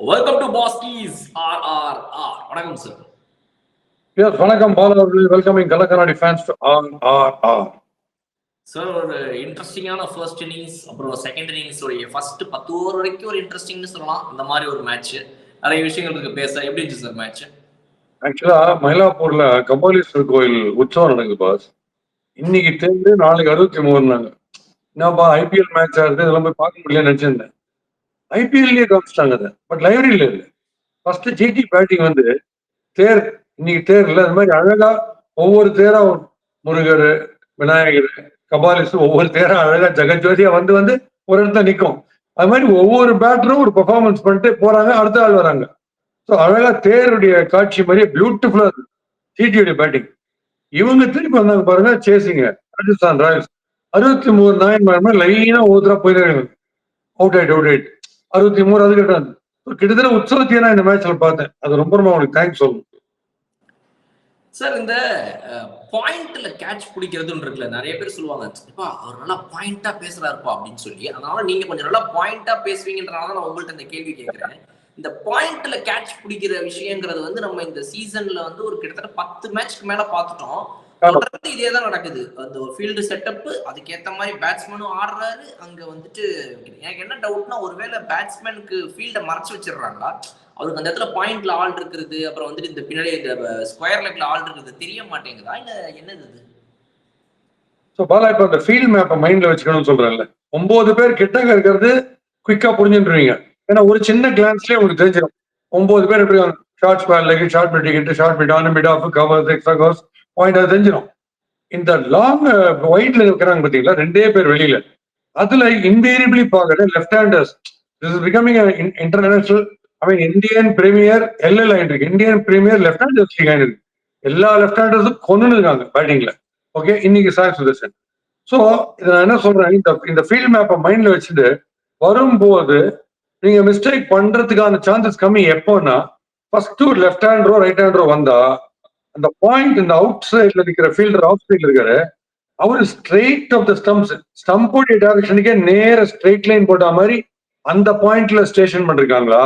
Welcome to பாஸ்கீஸ் RRR. வணக்கம் sir. Yes வணக்கம் பாலா அவர்கள். வெல்கமிங் கலக்கநாடி ஃபேன்ஸ் டு RRR. சார், ஒரு இன்ட்ரெஸ்டிங்கான ஃபர்ஸ்ட் இன்னிங்ஸ், அப்புறம் செகண்ட் இன்னிங்ஸ் உடைய ஃபர்ஸ்ட் 10 ஓவர் வரைக்கும் ஒரு இன்ட்ரெஸ்டிங்னு சொல்லலாம். அந்த மாதிரி ஒரு மேட்ச், நிறைய விஷயங்கள் இருக்கு பேச. எப்படி இருந்துச்சு சார் மேட்ச்? ஆக்சுவலா மயிலாப்பூர்ல கபாலீஸ்வரர் கோயில் உற்சவம் நடக்குது பாஸ். இன்னைக்கு தேர்ந்து நாளைக்கு 63 என்னப்பா ஐபிஎல் மேட்ச் ஆகுது, இதெல்லாம் போய் பார்க்க முடியலன்னு நினைச்சிருந்தேன். ஐபிஎல்லே காமிச்சிட்டாங்க அதை, பட் லைப்ரரியில இல்லை. ஃபர்ஸ்ட் ஜிடி பேட்டிங் வந்து தேர், இன்னைக்கு தேர் இல்லை, அது மாதிரி அழகா ஒவ்வொரு தேரா முருகர், விநாயகர், கபாலீஸ்வரர் ஒவ்வொரு தேரா அழகா ஜெகஜோதியா வந்து வந்து ஒரு இடத்துல நிற்கும். அது மாதிரி ஒவ்வொரு பேட்டரும் ஒரு பெர்ஃபார்மன்ஸ் பண்ணிட்டு போறாங்க, அடுத்த ஆள் வராங்க. ஸோ அழகா தேருடைய காட்சி மாதிரியே பியூட்டிஃபுல்லா இருக்கு ஜிடியுடைய பேட்டிங். இவங்க திருப்பி வந்தாங்க பாருங்க, சேசிங்க ராஜஸ்தான் ராயல்ஸ் 63 நாயன் லைனா ஒவ்வொருத்தரா போயிருக்காங்க. அவுட் ஆயிட்டு 63 அது கிட்டாது. கிட்டத்தட்ட உற்சவத்தையே நான் இந்த மேட்ச்ல பார்த்தேன். அது ரொம்ப ரொம்ப உங்களுக்கு தேங்க்ஸ் சொல்லணும் சார். இந்த பாயிண்ட்ல கேட்ச் பிடிக்கிறதுன்னு இருக்குல்ல, நிறைய பேர் சொல்லுவாங்க, அவர் நல்லா பாயிண்டா பேசுறாருப்பா அப்படின்னு சொல்லி. அதனால நீங்க கொஞ்சம் நல்லா பாயிண்டா பேசுவீங்கன்றனால நான் உங்கள்ட்ட இந்த கேள்வி கேட்கிறேன். இந்த பாயிண்ட்ல கேட்ச் பிடிக்கிற விஷயங்கிறது வந்து நம்ம இந்த சீசன்ல வந்து ஒரு கிட்டத்தட்ட 10 மேட்ச்க்கு மேல பார்த்துட்டோம். தொடர்ந்து இதே தான் நடக்குது. அந்த ஒரு ஃபீல்டு செட்டப், அதுக்கேற்ற மாதிரி பேட்ஸ்மேனும் ஆடுறாரு. அங்க வந்துட்டு எனக்கு என்ன டவுட்னா, ஒருவேளை பேட்ஸ்மேனுக்கு ஃபீல்டை மறைச்சு வச்சிடறாங்களா, அவருக்கு அந்த இடத்துல பாயிண்ட்ல ஆள் இருக்கிறது, அப்புறம் வந்துட்டு இந்த பின்னாடி இந்த ஸ்கொயர் லெக்ல ஆள் இருக்கிறது தெரிய மாட்டேங்குதா, இல்ல என்னது இது? ஸோ பாலா, இப்போ அந்த ஃபீல்ட் மேப்பை மைண்ட்ல வச்சுக்கணும்னு சொல்றேன்ல, 9 பேர் கிட்டங்க இருக்கிறது குவிக்கா புரிஞ்சுருவீங்க. ஏன்னா ஒரு சின்ன கிளான்ஸ்லயே உங்களுக்கு தெரிஞ்சிடும் 9 பேர் எப்படி short square leg, short mid wicket, short mid on, mid off, covers, extra covers, point, அது தெரிஞ்சிடும். இந்த லாங் ஒயிட்ல இருக்கிறாங்க பாத்தீங்களா, 2 பேர் வெளியில, அதுல இன்வேரியபிளி பாக்குற left handers. This is becoming international, I mean Indian Premier LL ஆயிட்டு இருக்கு. Indian Premier left handers league ஆயிட்டு இருக்கு. எல்லா லெஃப்ட் ஹேண்டர்ஸும் கொண்டு இருக்காங்க பேட்டிங்ல. ஓகே, இன்னைக்கு சாய் சுதர்சன். ஸோ இதை நான் என்ன சொல்றேன், இந்த ஃபீல்ட் மேப்பை மைண்ட்ல வச்சுட்டு வரும்போது நீங்க மிஸ்டேக் பண்றதுக்கான சான்சஸ் கம்மி. எப்போன்னா ஃபர்ஸ்ட் ஒரு லெஃப்ட் ஹேண்டரோ ரைட் ஹேண்டரோ வந்தா, அந்த பாயிண்ட் இந்த அவுட் சைட்ல இருக்கிற ஃபீல்டர், ஆஃப் சைட்ல இருக்காரு, அவரு ஸ்ட்ரெயிட் ஆஃப் த ஸ்டம்ப்ஸ், ஸ்டம்போடைய டைரக்ஷனுக்கே நேர ஸ்ட்ரெயிட் லைன் போட்ட மாதிரி அந்த பாயிண்ட்ல ஸ்டேஷன் பண்ணிருக்காங்களா,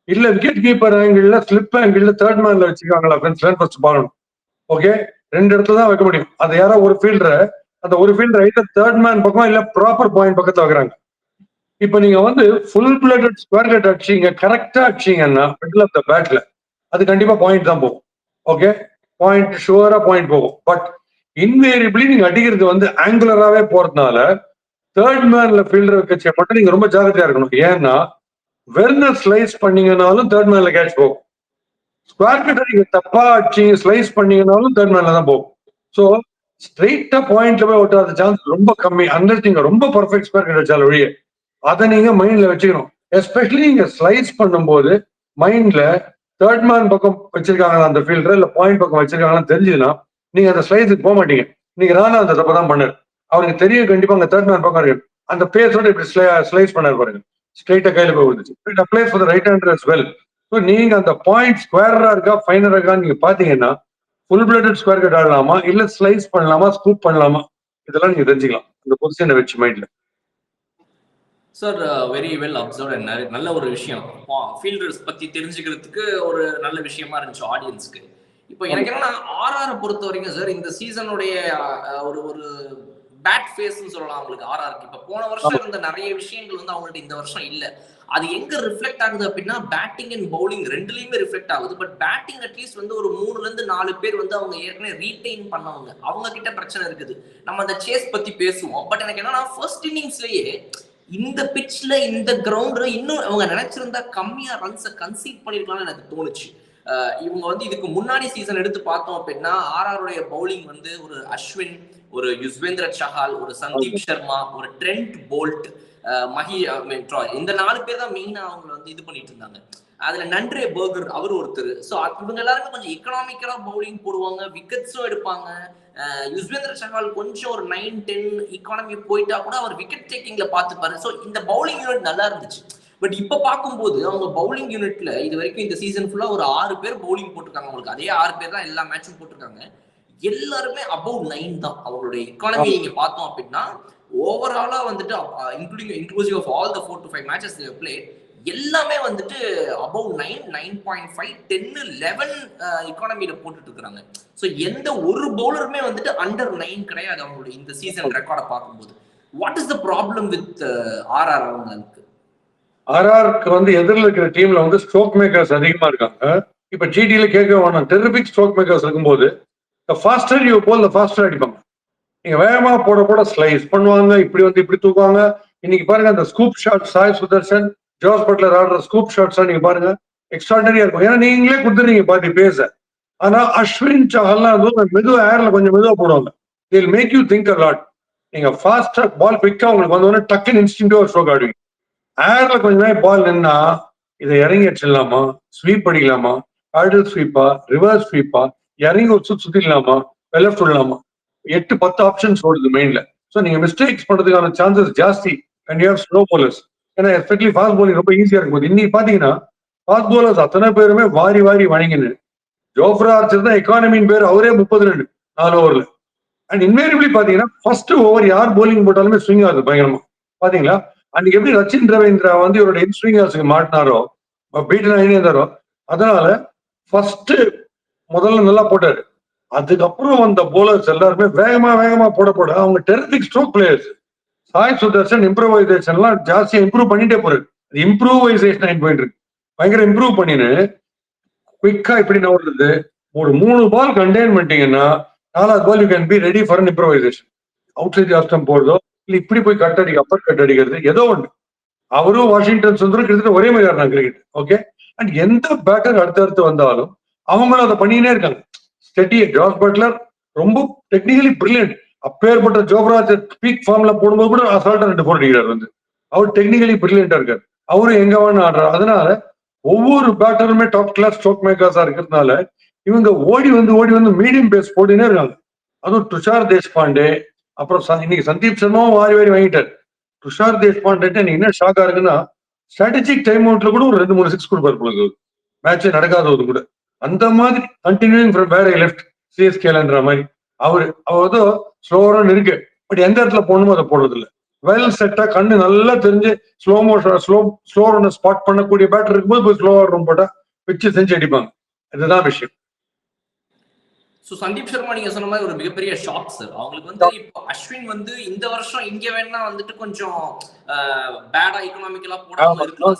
இல்ல wicket keeper angle, slip angle, third மேன்ல வச்சிருக்காங்களா ஃபர்ஸ்ட் பார்க்கணும். ஓகே, 2 இடத்துல தான் வைக்க முடியும். அது யாரோ ஒரு ஃபீல்டர், அந்த ஒரு ஃபீல்டர் ஐட்டர் தேர்ட் மேன் பக்கம் இல்ல ப்ராப்பர் பாயிண்ட் பக்கத்துல வைக்கிறாங்க. இப்ப நீங்க வந்து ஃபுல் பிளேட்டட் ஸ்கொயர் கட் அடிச்சீங்க, கரெக்டா அடிச்சீங்கன்னா மிடில் ஆஃப் த பேட்ல, அது கண்டிப்பா பாயிண்ட் தான் போகும். ஓகே, பாயிண்ட் ஷுவரா பாயிண்ட் போகும். பட் இன்வேரியபிளி நீங்க அடிக்கிறது வந்து ஆங்குலராகவே போறதுனால தேர்ட் மேன்ல ஃபீல்டர் கட்சியை மட்டும் நீங்க ரொம்ப ஜாகிரதையா இருக்கணும். ஏன்னா வெர்னர் ஸ்லைஸ் பண்ணீங்கன்னாலும் தேர்ட் மேன்ல கேட்ச் போகும். ஸ்கொயர் கட்டை நீங்க தப்பா அடிச்சீங்க, ஸ்லைஸ் பண்ணீங்கன்னாலும் தேர்ட் மேன்ல தான் போகும். ஸோ ஸ்ட்ரெயிட்டா பாயிண்ட்ல போய் ஒட்டாத சான்ஸ் ரொம்ப கம்மி. அன்லஸ் நீங்க ரொம்ப பர்ஃபெக்ட் ஸ்கொயர் கட் அடிச்சாலும் ஒழிய, அதை நீங்க மைண்ட்ல வச்சுக்கணும். எஸ்பெஷலி நீங்க ஸ்லைஸ் பண்ணும்போது மைண்ட்ல தேர்ட் மேன் பக்கம் வச்சிருக்காங்களா அந்த ஃபீல்டர், இல்ல பாயிண்ட் பக்கம் வச்சிருக்காங்களான்னு தெரிஞ்சுதுன்னா நீங்க அந்த ஸ்லைஸுக்கு போக மாட்டீங்க. நீங்க ராணா அந்த தப்பை தான் பண்ணாரு. அவருக்கு தெரியும் கண்டிப்பா அந்த தேர்ட் மேன் பக்கம் இருக்கு. அந்த பேஸோட இப்படி ஸ்லைஸ் பண்ணாரு பாருங்க, ஸ்ட்ரெயிட்டா கையில போய் விழுந்துச்சு. It applies for the right hander as well. So நீங்க அந்த பாயிண்ட் ஸ்கொயரா இருக்கா ஃபைனரா இருக்கான்னு நீங்க பாத்தீங்கன்னா ஃபுல் பிளேட்டட் ஸ்கொயர் கட் ஆடலாமா, இல்ல ஸ்லைஸ் பண்ணலாமா, ஸ்கூப் பண்ணலாமா, இதெல்லாம் நீங்க தெரிஞ்சுக்கலாம் அந்த பொசிஷனை வச்சு மைண்ட்ல. Sir, very well observe. நல்ல ஒரு விஷயம், ஃபீல்டர்ஸ் பத்தி தெரிஞ்சுக்கிறதுக்கு ஒரு நல்ல விஷயமா இருந்துச்சு ஆடியன்ஸ்க்கு. இப்போ எனக்கு என்னன்னா, ஆர்ஆரை பொறுத்த வரைக்கும் சார், இந்த சீசனுடைய ஒரு ஒரு பேட் ஃபேஸ்ன்னு சொல்லலாம் அவங்களுக்கு ஆர்ஆருக்கு. இப்போ போன வருஷம் இருந்த நிறைய விஷயங்கள் வந்து அவங்கள்ட்ட இந்த வருஷம் இல்லை. அது எங்க ரிஃப்ளெக்ட் ஆகுது அப்படின்னா, பேட்டிங் அண்ட் பவுலிங் ரெண்டுலயுமே ரிஃப்ளெக்ட் ஆகுது. பட் பேட்டிங் அட்லீஸ்ட் வந்து ஒரு 3ல இருந்து 4 பேர் வந்து அவங்க ஏற்கனவே ரீடைன் பண்ணவங்க, அவங்க கிட்ட பிரச்சனை இருக்குது. நம்ம அந்த சேஸ் பத்தி பேசுவோம். பட் எனக்கு என்னன்னா, ஃபர்ஸ்ட் இன்னிங்ஸ்லயே இந்த பிட்ச்ல இந்த கிரவுண்ட்ல இன்னும் அவங்க நினைச்சிருந்தா கம்மியா ரன்ஸை கன்சீட் பண்ணிருக்கலாம்னு எனக்கு தோணுச்சு. இவங்க வந்து இதுக்கு முன்னாடி சீசன் எடுத்து பார்த்தோம் அப்படின்னா, ஆர்ஆருடைய பவுலிங் வந்து ஒரு அஸ்வின், ஒரு யுஸ்வேந்திர சஹால், ஒரு சந்தீப் சர்மா, ஒரு ட்ரெண்ட் போல்ட், இந்த 4 பேர் தான் மெயினா அவங்க வந்து இது பண்ணிட்டு இருந்தாங்க. அதுல நன்றே பர்கர் அவர் ஒருத்தர். ஸோ இவங்க எல்லாருமே கொஞ்சம் எக்கனாமிக்கலா பவுலிங் போடுவாங்க, விக்கெட்ஸும் எடுப்பாங்க. யுஸ்வேந்திர சஹால் கொஞ்சம் ஒரு 9-10 எக்கானமி போயிட்டா கூட அவர் விக்கெட் டேக்கிங்ல பாத்துப்பாரு. ஸோ இந்த பவுலிங் யூனிட் நல்லா இருந்துச்சு. பட் இப்ப பார்க்கும்போது அவங்க பவுலிங் யூனிட்ல இது வரைக்கும் இந்த சீசன் ஃபுல்லா ஒரு 6 பேர் பவுலிங் போட்டிருக்காங்க. அவங்களுக்கு அதே 6 பேர் தான் எல்லா மேட்சும் போட்டிருக்காங்க. எல்லாருமே அபவ் 9 தான் அவங்களுடைய எக்கானமி. நீங்க பார்த்தோம் அப்படின்னா ஓவராலா வந்துட்டு inclusive of all the 4 to 5 matches they have played, எல்லாமே வந்துட்டு அபவ் 9.5 10 11 எக்கானமில போட்டுட்டு இருக்காங்க. சோ எந்த ஒரு பவுலருமே வந்துட்டு அண்டர் 9 கிடையாது அவங்களுடைய இந்த சீசன் ரெக்கார்டை பார்க்கும்போது. What is the problem with RR அவங்களுக்கு? ஆர்ஆருக்கு வந்து எதிரில் இருக்கிற டீம்ல வந்து ஸ்ட்ரோக் மேக்கர்ஸ் அதிகமா இருக்காங்க. இப்ப ஜிடியில கேட்க வேணாம், டெரிபிக் ஸ்ட்ரோக் மேக்கர்ஸ் இருக்கும்போது ஃபாஸ்டர் யூ போல் ஃபாஸ்டர் அடிப்பாங்க. நீங்க வேகமா போட போட ஸ்லைஸ் பண்ணுவாங்க, இப்படி வந்து இப்படி தூக்குவாங்க. இன்னைக்கு பாருங்க அந்த scoop shot Sai Sudharsan, Jos Buttler ஆடுற ஸ்கூப் ஷாட்ஸ் நீங்க பாருங்க எக்ஸ்ட்ராடனரியா இருக்கும். ஏன்னா நீங்களே கொடுத்துறீங்க பாதி பேச. ஆனா அஸ்வின் சஹல்லாம் வந்து மெதுவா ஏர்ல கொஞ்சம் மெதுவா போடுவாங்க. It'll make you think a lot. நீங்க ஃபாஸ்டா பால் குவிக்கா உங்களுக்கு வந்தோடனே டக்குன்னு இன்ஸ்டிங்டிவா ஒரு ஸ்ட்ரோக் ஆடுவீங்க. ஏர்ல கொஞ்ச நேரம் பால் நின்னா இதை இறங்கி அடிச்சிடலாமா, ஸ்வீப் அடிக்கலாமா, ஹேர்டில் ஸ்வீப்பா, ரிவர்ஸ் ஸ்வீப்பா, இறங்கி ஒரு சுத்திடலாமா, லெஃப்ட் விடலாமா, 8-10 ஆப்ஷன்ஸ் ஓடுது மெயின்ல. ஸோ நீங்க மிஸ்டேக்ஸ் பண்றதுக்கான சான்சஸ் ஜாஸ்தி and you have slow bowlers. ஏன்னா எஸ்பெஷலி ஃபாஸ்ட் போலிங் ரொம்ப ஈஸியா இருக்கும். இன்னைக்கு பாத்தீங்கன்னா ஃபாஸ்ட் போலர்ஸ் அத்தனை பேருமே வாரி வாரி வணங்கின்னு ஜோஃப்ரா ஆர்ச்சர் தான் எக்கானமின் பேர், அவரே 30 ரன் 4 ஓவர்ல. அண்ட் இன்வேரியபிளி பாத்தீங்கன்னா ஃபர்ஸ்ட் ஓவர் யார் போலிங் போட்டாலுமே ஸ்விங் ஆகுது பயங்கரமா. பாத்தீங்களா அன்னைக்கு எப்படி ரச்சின் ரவீந்திரா வந்து இவரோட இன்ஸ்விங்கர்ஸுக்கு மாட்டினாரோ, பீட்டன் ஆகினேந்தாரோ, அதனால ஃபர்ஸ்ட் முதல்ல நல்லா போட்டாரு. அதுக்கப்புறம் வந்த போலர்ஸ் எல்லாருமே வேகமா வேகமா போட போட அவங்க terrific stroke players. Sai Sudharsan இம்ப்ரூவைசேஷன்லாம் ஜாஸ்தியா இம்ப்ரூவ் பண்ணிட்டே போறாரு. இம்ப்ரூவைசேஷன் போயிட்டு இருக்கு. பயங்கர இம்ப்ரூவ் பண்ணின்னு குவிக்கா இப்படி நவர்றது. ஒரு 3 பால் கண்டெயின் பண்ணிட்டீங்கன்னா 4வது ball you can be ready for an improvisation. Outside off stump போடுறதோ இல்ல இப்படி போய் கட் அடிக்க அப்பர் கட் அடிக்கிறது ஏதோ ஒன்று. அவரும் வாஷிங்டன் சுந்தரம் கிட்டத்தட்ட ஒரே மாதிரி ஆடுறாங்க கிரிக்கெட். ஓகே. அண்ட் எந்த பேட்டர் அடுத்தடுத்து வந்தாலும் அவங்களும் அதை பண்ணினே இருக்காங்க. ஸ்டெடி ஜாஸ் பட்லர் ரொம்ப டெக்னிக்கலி பிரில்லியன்ட். அப்பேற்பட்ட ஜோப்ராஜ் பீக் ஃபார்ம்ல போடும்போது கூட அசால்ட்டா 2 போர் அடிக்கிறார் வந்து. அவர் டெக்னிக்கலி பிரில்லியன்டா இருக்காரு. அவரும் எங்க வேணும் ஆடுறாரு. அதனால ஒவ்வொரு பேட்டருமே டாப் கிளாஸ் ஸ்ட்ரோக் மேக்கர்ஸா இருக்கிறதுனால இவங்க ஓடி வந்து மீடியம் பேஸ் போட்டுனே இருக்காங்க. அதுவும் துஷார் தேஷ்பாண்டே, அப்புறம் இன்னைக்கு சந்தீப் சர்மாவும் வாரி வாரி வாங்கிட்டார். துஷார் தேஷ்பாண்டே எனக்கு என்ன ஷாக்கா இருக்குன்னா ஸ்ட்ராட்டஜிக் டைம் அவுட்ல கூட ஒரு 2-3 சிக்ஸ் கொடுப்பாரு பொழுது மேட்சே நடக்காதது கூட. அந்த மாதிரி continuing from where I left சிஎஸ்கேலன்ற மாதிரி அவர் ஏதோ ஸ்லோவரா இருக்கு. பட் எந்த இடத்துல போடணுமோ அதை போடுறது இல்லை. வெல் செட்டா கண்ணு நல்லா தெரிஞ்சு slow motion slow run spot பண்ணக்கூடிய பேட்டர் இருக்கும்போது போய் ஸ்லோவா ரன் போட்டா வச்சு செஞ்சு அடிப்பாங்க. இதுதான் விஷயம். சோ சந்தீப் சர்மா நீங்க சொன்ன மாதிரி ஒரு மிகப்பெரிய ஷாக் சார். அவங்களுக்கு வந்து இப்போ அஸ்வின் வந்து இந்த வருஷம் இங்க வேணா வந்துட்டு கொஞ்சம் பேடா எக்கனாமிக்கலா போடாம இருக்கலாம்.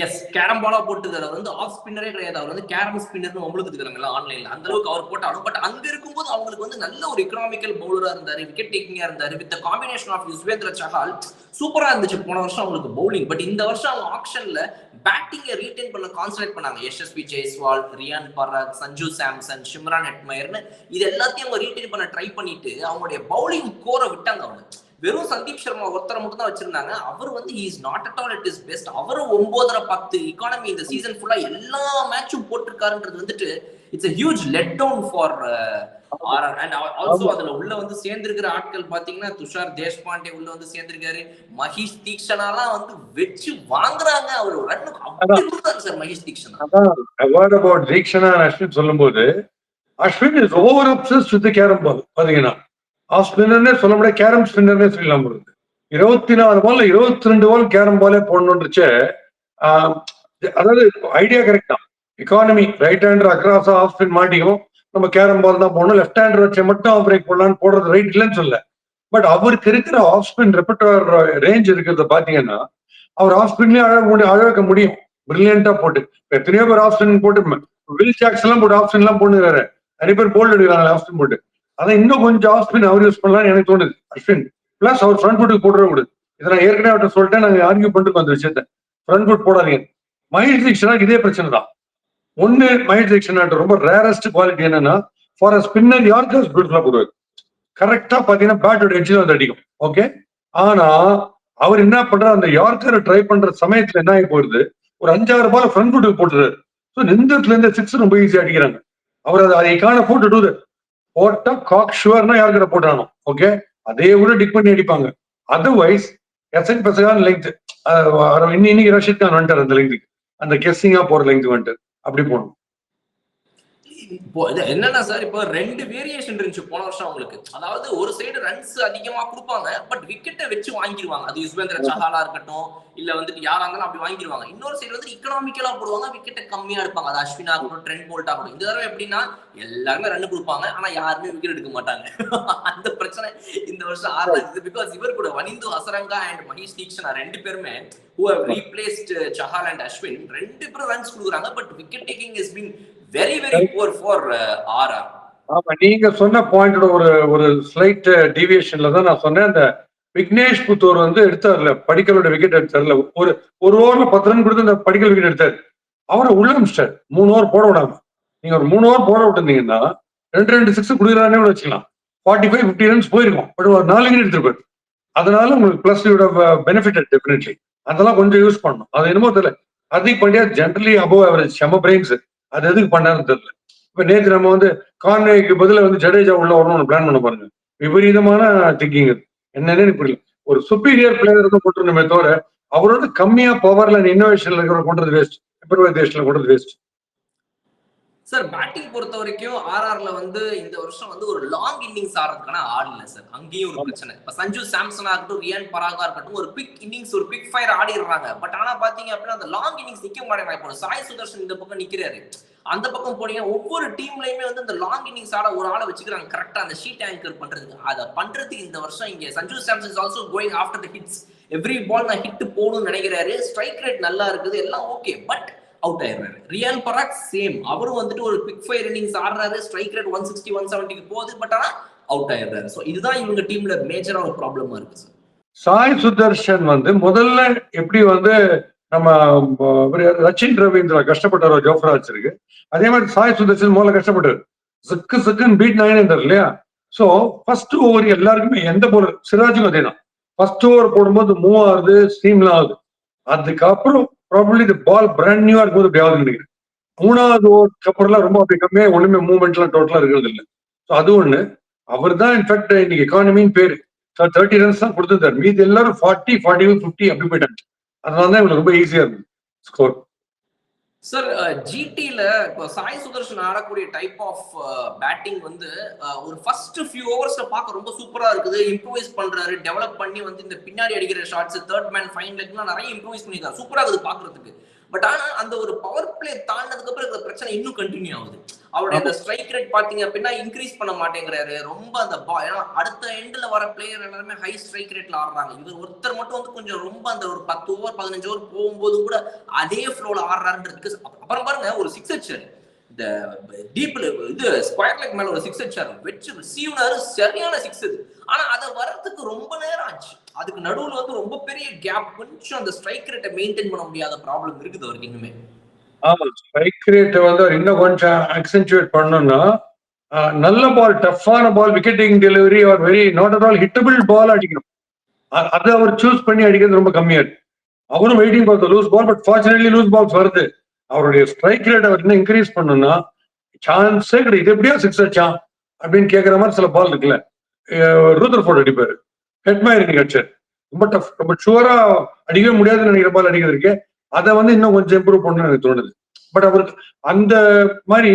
எஸ் கேரம் பாலா போட்டுக்காரு. அவர் வந்து ஆஃப் ஸ்பின்னரே கிடையாது. அவர் வந்து கேரம் ஸ்பின்னர் உங்களுக்கு இருக்காங்கல்ல ஆன்லைன்ல அந்த அளவுக்கு அவர் போட்டாலும் பட் அங்க இருக்கும்போது அவங்களுக்கு வந்து நல்ல ஒரு எக்கனாமிக்கல் பவுலரா இருந்தாரு, விக்கெட் டேக்கிங்கா இருந்தாரு. With combination of Yuzvendra Chahal சூப்பரா இருந்துச்சு போன வருஷம் அவங்களுக்கு பவுலிங். பட் இந்த வருஷம் அவங்க ஆக்ஷன்ல பேட்டிங்கை ரீடைன் பண்ண கான்சன்ட்ரேட் பண்ணாங்க. யசஸ்வி ஜெய்ஸ்வால், ரியான் பராக், சஞ்சு சாம்சன், ஷிம்ரான் ஹெட்மயர்னு இது எல்லாத்தையும் அவங்க ரீடைன் பண்ண ட்ரை பண்ணிட்டு அவங்களுடைய பவுலிங் கோரை விட்டாங்க. அவங்க வெறும் சந்தீப் சர்மா ஒருத்தரை மட்டும் தான் வச்சிருந்தாங்க. அவர் வந்து he is not at all at his best. அவர் 9.5 எக்கானமி இந்த சீசன் ஃபுல்லா எல்லா மேட்சும் போட்டிருக்காருன்றது வந்துட்டு it's a huge let down for RR. and also அதுல உள்ள வந்து சேர்ந்திருக்கிற ஆட்கள் பாத்தீங்கன்னா துஷார் தேஷ்பாண்டே உள்ள வந்து சேர்ந்திருக்காரு. மஹேஷ் தீக்ஷனாலாம் வந்து வெச்சு வாங்குறாங்க. அவர் ரன் அப்படி கொடுத்தாரு சார் மஹேஷ் தீக்ஷனா. அவார்ட் அபவுட் தீக்ஷனா அஸ்வின் சொல்லும்போது Ashwin is over obsessed with carrom ball. பாத்தீங்கன்னா ஆஃப் ஸ்பின்னர்னே சொல்ல முடியாது, கேரம் ஸ்பின்னர்னே சொல்லலாம். 24 பால்ல 22 பால் கேரம் பாலே போடணும்ன்றச்சே. அதாவது ஐடியா கரெக்ட் தான். Economy right hander across off spin மாட்டிக்கும், நம்ம கேரம் பால் தான் போடணும், லெஃப்ட் ஹேண்டர் வச்சு மட்டும் ஆஃப் பிரேக் போடலான்னு போடுறது ரைட் இல்லைன்னு சொல்ல. பட் அவருக்கு இருக்கிற ஆஃப் ஸ்பின் ரெப்பர்டர் ரேஞ்ச் இருக்கிறத பாத்தீங்கன்னா அவர் ஆஃப் ஸ்பின்லயே அழக முடியும் பிரில்லியண்டா போட்டு. எத்தனையோ பேர் ஆஃப் ஸ்பின் போட்டு வில் ஜாக்ஸ் எல்லாம் போட்டு ஆஃப் ஸ்பின் எல்லாம் போட்டுறாரு. நிறைய பேர் போல்ட் எடுக்கிறாங்க ஆஃப் ஸ்பின் போட்டு. அதான் இன்னும் கொஞ்சம் ஆஃப் ஸ்பின் அவர் யூஸ் பண்ணலாம்னு எனக்கு தோணுது அஸ்வின். பிளஸ் அவர் ஃப்ரண்ட் ஃபுட்டுக்கு போடுற கூடாது. இதை நான் ஏற்கனவே அவர்கிட்ட சொல்லிட்டேன், நாங்க ஆர்கியூ பண்ணிட்டு அந்த விஷயத்த. ஃப்ரண்ட் ஃபுட் போடாதீங்க. மஹேஷ் தீக்ஷனாக்கு இதே பிரச்சனை தான். ஒன்னு மஹேஷ் தீக்ஷனாட்ட ரொம்ப ரேரஸ்ட் குவாலிட்டி என்னன்னா ஃபார் அ ஸ்பின்னர் யார்கர்ஸ் பியூட்டிஃபுல்லா போடுவார். கரெக்டா பாத்தீங்கன்னா பேட்டோட எட்ஜில் வந்து அடிக்கும். ஓகே. ஆனா அவர் என்ன பண்றாரு, அந்த யார்கரை ட்ரை பண்ற சமயத்துல என்ன ஆகி போயிருது, ஒரு 5-6 பால் ஃப்ரண்ட் ஃபுட்டுக்கு போட்டுறாரு. ஸோ நிந்தத்துல இருந்து 6 ரொம்ப ஈஸியா அடிக்கிறாங்க. அவர் அதை காண போட்டு போட்டா காக் ஷுவர்னா யார்கிட்ட போட்டானோ. ஓகே. அதே கூட டிக் பண்ணி அடிப்பாங்க. அதர்வைஸ் எசன் பெசகான லெங்க் இன்னைக்கு ரஷீத் கான் வந்துட்டார் அந்த லெங்க், அந்த கெஸ்ஸிங்கா போற லெங்க் வந்துட்டு அப்படி போகணும். இப்போ இது என்னன்னா சார், இப்போ 2 வேரியேஷன் இருந்துச்சு போன வருஷம் அவங்களுக்கு. அதாவது ஒரு சைடு ரன்ஸ் அதிகமா குடுப்பாங்க. பட் விக்கெட்ட வச்சு வாங்கிருவாங்க. அது யுஸ்வேந்திர சஹாலா இருக்கட்டும், இல்ல வந்துட்டு யாரா இருந்தாலும் அப்படி வாங்கிருவாங்க. இன்னொரு சைடு வந்து எக்கனாமிக்கலா போடுவாங்க. விக்கெட்ட கம்மியா எடுப்பாங்க. அது அஸ்வினா இருக்கட்டும், ட்ரெண்ட் போல்ட்டா இருக்கட்டும். இந்த தடவை எப்படின்னா எல்லாருமே ரன் குடுப்பாங்க. ஆனா யாருமே விக்கெட் எடுக்க மாட்டாங்க. அந்த பிரச்சனை இந்த வருஷம் ஆறாது. பிகாஸ் இவர் கூட வனிந்து ஹசரங்கா அண்ட் மணிஷ் தீக்ஷனா 2 பேருமே who have replaced Chahal and Ashwin 2 பேரும் ரன்ஸ் குடுக்குறாங்க. But wicket taking has been very poor for RR. ஆமா, நீங்க சொன்ன பாயிண்டோட ஒரு ஒரு ஸ்லைட் டீவியேஷன்ல தான் நான் சொன்னேன். அந்த விக்னேஷ் புத்தூர் வந்து எடுத்தார்ல, படிக்கலோட விக்கெட் எடுத்தார்ல, ஒரு ஓவர்ல 10 ரன் கொடுத்து அந்த படிக்கல் விக்கெட் எடுத்தாரு. அவரை உள்ள அமிச்சிட்டார் 3 ஓவர் போட விடாம. நீங்க ஒரு 3 ஓவர் போட விட்டுருந்தீங்கன்னா 2 6 குடுக்குறானே வச்சுக்கலாம். 45 50 ரன்ஸ் போயிருக்கும். பட் ஒரு 4 விக்கெட் எடுத்திருப்பாரு. அதனால உங்களுக்கு பிளஸ் யூட் பெனிஃபிட்டட் டெஃபினெட்லி. அதெல்லாம் கொஞ்சம் யூஸ் பண்ணணும். அது என்னமோ தெரியல. Hardik Pandya generally above average, செம பிரெயின்ஸ். அது எதுக்கு பண்ணாருன்னு தெரியல. இப்ப நேற்று நம்ம வந்து கான்வேக்கு பதில வந்து ஜடேஜா உள்ள வரணும்னு பிளான் பண்ண பாருங்க. விபரீதமான திங்கிங் அது. என்னன்னு புரியல. ஒரு சுப்பீரியர் பிளேயர் தான் போட்டுருந்தோமே தவிர அவரோட கம்மியா பவர்ல இன்னோவேஷன்ல இருக்கிற கொண்டது வேஸ்ட். தேசத்துல கொண்டது வேஸ்ட். சார் பேட்டிங் பொறுத்த வரைக்கும் ஆர்ஆர்ல வந்து இந்த வருஷம் வந்து ஒரு லாங் இன்னிங்ஸ் ஆடுறதுக்கான ஆள் இல்ல சார். அங்கேயும் ஒரு பிரச்சனை. இப்ப சஞ்சு சாம்சனா இருக்கட்டும், ரியான் பராகா இருக்கட்டும், ஒரு குவிக் இன்னிங்ஸ், ஒரு குவிக் ஃபயர் ஆடிடுறாங்க. பட் ஆனா பாத்தீங்க அப்படின்னா அந்த லாங் இன்னிங்ஸ் நிக்க மாட்டேங்கிறாங்க. இப்போ சாய் சுதர்ஷன் இந்த பக்கம் நிக்கிறாரு, அந்த பக்கம் போனீங்கன்னா ஒவ்வொரு டீம்லயுமே வந்து அந்த லாங் இன்னிங்ஸ் ஆட ஒரு ஆளை வச்சுக்கிறாங்க கரெக்டா அந்த ஷீட் ஆங்கர் பண்றதுக்கு. அதை பண்றதுக்கு இந்த வருஷம் இங்க Sanju Samson is also going after the hits. Every ball நான் ஹிட் போகணும்னு நினைக்கிறாரு. ஸ்ட்ரைக் ரேட் நல்லா இருக்குது, எல்லாம் ஓகே. பட் அவுட் ஆயிடுறாரு. ரியான் பராக் சேம், அவரும் வந்துட்டு ஒரு குவிக் ஃபயர் இன்னிங்ஸ் ஆடுறாரு. ஸ்ட்ரைக் ரேட் 160 170 போகுது. பட் ஆனா அவுட் ஆயிடுறாரு. சோ இதுதான் இவங்க டீம்ல மேஜரா ஒரு ப்ராப்ளமா இருக்கு சார். சாய் சுதர்ஷன் வந்து முதல்ல எப்படி வந்து நம்ம ரச்சின் ரவீந்திரா கஷ்டப்பட்டாரோ ஜோஃப்ராஜ் இருக்கு, அதே மாதிரி சாய் சுதர்ஷன் முதல்ல கஷ்டப்பட்டாரு. சிக்குன்னு பீட் நயன் இல்லையா. சோ ஃபர்ஸ்ட் ஓவர் எல்லாருக்குமே எந்த போலர், சிராஜுக்கும் அதே தான். ஃபர்ஸ்ட் ஓவர் போடும்போது மூவ் ஆகுது, ஸ்டீம்லாம் ஆகுது. அதுக்கப்புறம் ப்ராபபிளி இந்த பால் பிராண்ட் நியூவா இருக்கும்போது அப்படி ஆகுதுன்னு நினைக்கிறேன். 3வது ஓவருக்கு அப்புறம்லாம் ரொம்ப அப்படி கம்மியா ஒண்ணுமே மூவ்மெண்ட்லாம் டோட்டலா இருக்கிறது இல்லை. ஸோ அது ஒண்ணு. அவர் தான் இன்ஃபேக்ட் இன்னைக்கு எக்கானமின்னு பேரு 30 ரன்ஸ் தான் கொடுத்துருந்தாரு. மீதி எல்லாரும் 40 41 50 அப்படி போயிட்டாங்க. அதனால தான் இவங்களுக்கு ரொம்ப ஈஸியா இருக்கு ஸ்கோர். சார் ஜிடில இப்போ சாய் சுதர்ஷன் ஆடக்கூடிய டைப் ஆஃப் பேட்டிங் வந்து ஒரு ஃபர்ஸ்ட் ஃபியூ ஓவர்ஸ்ல பார்க்க ரொம்ப சூப்பரா இருக்குது. இம்ப்ரூவைஸ் பண்றாரு, டெவலப் பண்ணி வந்து இந்த பின்னாடி அடிக்கிற ஷாட்ஸ், தேர்ட் மேன் ஃபைன் லெக்லாம் நிறைய இம்ப்ரூவைஸ் பண்ணிருக்காரு. சூப்பரா இருக்குது பாக்குறதுக்கு. பட் ஆனா அந்த ஒரு பவர் பிளே தாண்டதுக்கு அப்புறம் இருக்கிற பிரச்சனை இன்னும் கண்டினியூ ஆகுது. அவருடைய அந்த ஸ்ட்ரைக் ரேட் பாத்தீங்க அப்படின்னா இன்க்ரீஸ் பண்ண மாட்டேங்கிறாரு. ரொம்ப அந்த அடுத்த எண்ட்ல வர பிளேயர் எல்லாருமே ஹை ஸ்ட்ரைக் ரேட்ல ஆடுறாங்க. இவர் ஒருத்தர் மட்டும் வந்து கொஞ்சம் ரொம்ப அந்த ஒரு 10 ஓவர் 15 ஓவர் போகும்போது கூட அதே ஃப்ளோல ஆடுறாருன்றதுக்கு. அப்புறம் பாருங்க ஒரு 6 அடிச்சாரு. இந்த டீப்ல இது ஸ்கொயர் லெக் மேல ஒரு 6 அடிச்சாரு. வெச்சு ரிசீவ்னாரு, சரியான 6 அது. ஆனா அதை வரதுக்கு ரொம்ப நேரம் ஆச்சு. அதுக்கு நடுவுல வந்து ரொம்ப பெரிய கேப். கொஞ்சம் அந்த ஸ்ட்ரைக் ரேட்டை மெயின்டைன் பண்ண முடியாத ப்ராப்ளம் இருக்குது அவருக்கு இன்னுமே. ஆமா, ஸ்ட்ரைக் ரேட் வந்து இன்னும் கொஞ்சம் அக்சென்சுவேட் பண்ணணும்னா நல்ல பால், டஃப்பான ball, wicket taking delivery or very not at all hittable ball அடிக்கணும். அதை அவர் சூஸ் பண்ணி அடிக்கிறது ரொம்ப கம்மியா இருக்கு. அவரும் waiting for the loose ball. But fortunately loose balls வருது. அவருடைய ஸ்ட்ரைக் ரேட் அவர் இன்னும் இன்க்ரீஸ் பண்ணணும்னா சான்ஸே கிடையாது. இது எப்படியா 6 அடிச்சான் அப்படின்னு கேட்கிற மாதிரி சில பால் இருக்குல்ல. ரூதர்ஃபோர்ட் அடிப்பாரு, ஹெட்மயர் இன்னைக்கு அடிச்சார். ரொம்ப டஃப், ரொம்ப ஷுவரா அடிக்கவே முடியாதுன்னு நினைக்கிற பால் அடிக்கிறது இருக்கு. அதை வந்து இன்னும் கொஞ்சம் இம்ப்ரூவ் பண்ணணும்னு எனக்கு தோணுது. பட் அவருக்கு அந்த மாதிரி